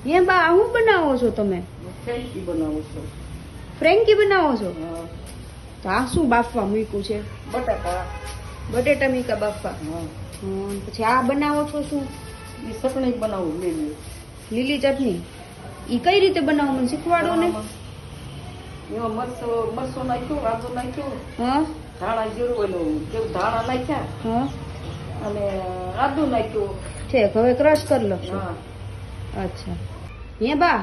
હે બા હું બનાવો છો તમે? ફ્રેન્કી બનાવું છું. ફ્રેન્કી બનાવો છો? હા. તો આ શું બાફવા મૂક્યું છે? બટાકા. બટેટા મીકા બાફવા. હા. પછી આ બનાવો છો શું? એ ચટણી બનાવું લીલી. લીલી ચટણી. ઈ કઈ રીતે બનાવો મને શીખવાડો ને. એમાં મરચો નાખ્યું, આદુ નાખ્યું. હા. ધાણા જીરું ઓલું જેવું ધાણા નાખ્યા. હા. અને આદુ નાખ્યું. ઠીક, હવે ક્રશ કરી લો. હા. અચ્છા. હે બા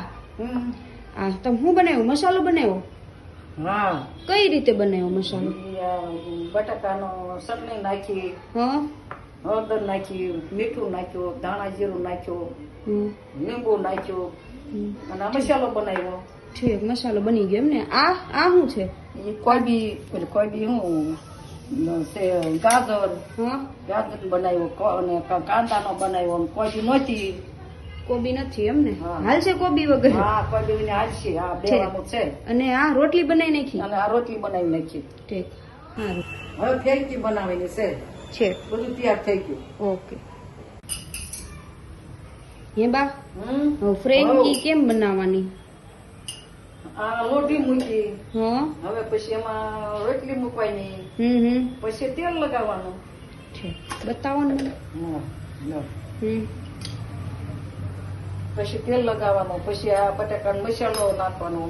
આ તમે શું બનાવ્યું? મસાલો બનાવ્યો? હા. કઈ રીતે બનાવ્યો મસાલો? બટાકાનો ચટણી નાખી. હા. હળદર નાખી, મીઠું નાખ્યું, ધાણા જીરું નાખ્યું, લીંબુ નાખ્યું અને આ મસાલો બનાવ્યો. ઠીક, મસાલો બની ગયો એમ ને. આ શું છે? એ કોઈ બી હું ગાજર. હા. ગાજર બનાવ્યો અને કાંદાનો બનાવ્યો. કોઈ બી નહોતી. કોબી નથી એમ ને? હા. હાલશે કોબી વગર? હા, કોઈ બી હાલશે. હા, દેવાનું છે. અને આ રોટલી બનાવી નાખી? અને આ રોટલી બનાવી નાખી. ઠીક, સારું. હવે ફેંકી બનાવેલી છે. બધું તૈયાર થઈ ગયું. ઓકે. હે બા ફ્રેન્કી કેમ બનાવવાની? આ લોઢી મૂકી. હા. હવે પછી એમાં રોટલી મૂકવાની. પછી તેલ લગાવવાનું. છે બતાવો ને. પછી તેલ લગાવવાનું. પછી આ બટાકાનો મસાલો નાખવાનો.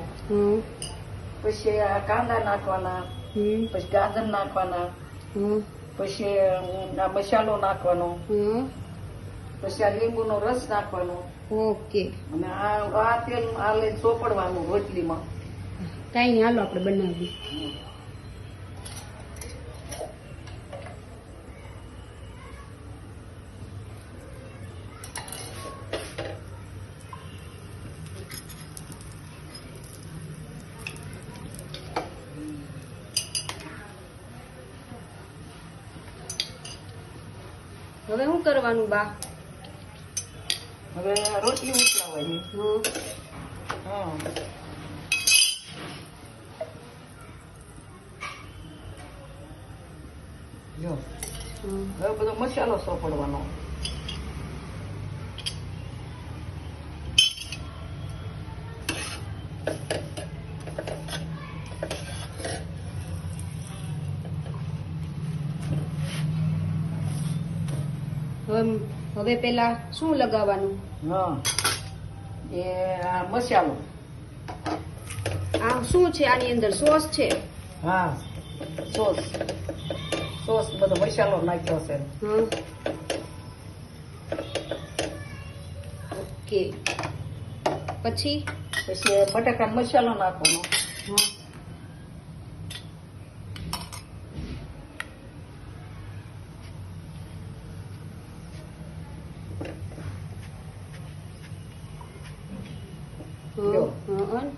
પછી આ કાંદા નાખવાના. પછી ગાજર નાખવાના. પછી આ મસાલો નાખવાનો. પછી આ લીંબુનો રસ નાખવાનો. ઓકે. અને આ તેલ આ લઈને ચોપડવાનું રોટલીમાં. કઈ નહીં, હાલો આપણે બનાવીએ. હવે શું કરવાનું બા? હવે રોટલી ઉતરાવવાની. હા. જો હવે બધો મસાલો સોપડવાનો. હવે પેલા શું લગાવવાનું? હા, એ આ મસાલો. આ શું છે? આની અંદર સોસ છે? હા, સોસ બધો મસાલો નાખ્યો છે. ઓકે. પછી બટાકાનો મસાલો નાખવાનો.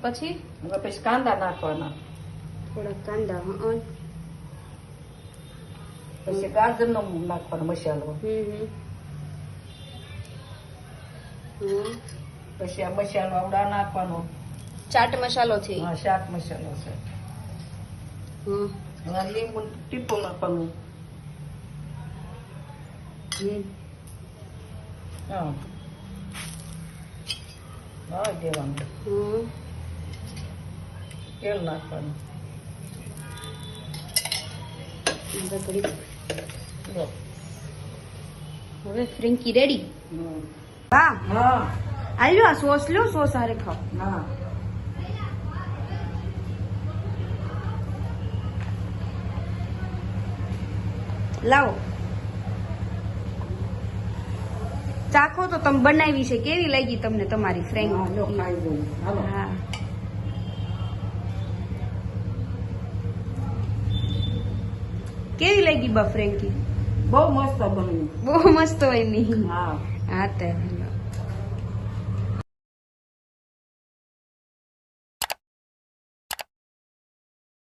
પછી કાંદા નાખવાના. થોડા કાંદા. પછી ગાજર નો નાખવાનો મસાલો. પછી આ મસાલો આવડા નાખવાનો. ચાટ મસાલો છે? હા, શાક મસાલો છે. લીંબુ ટીપું નાખવાનું. હા, દેવાનું. તેલ નાખવાનું. હવે ફ્રેન્કી રેડી. હા. હાલ્યો આ સોસ લો, સોસ હારે ખાઓ. હા. લાવો ચાખો તો તમે બનાવી છે. કેવી લાગી તમને તમારી ફ્રેન્કી? હા. કેવી લાગી બા ફ્રેન્કી? બહુ મસ્ત બની. બહુ મસ્ત હોય ની. હા. હા તે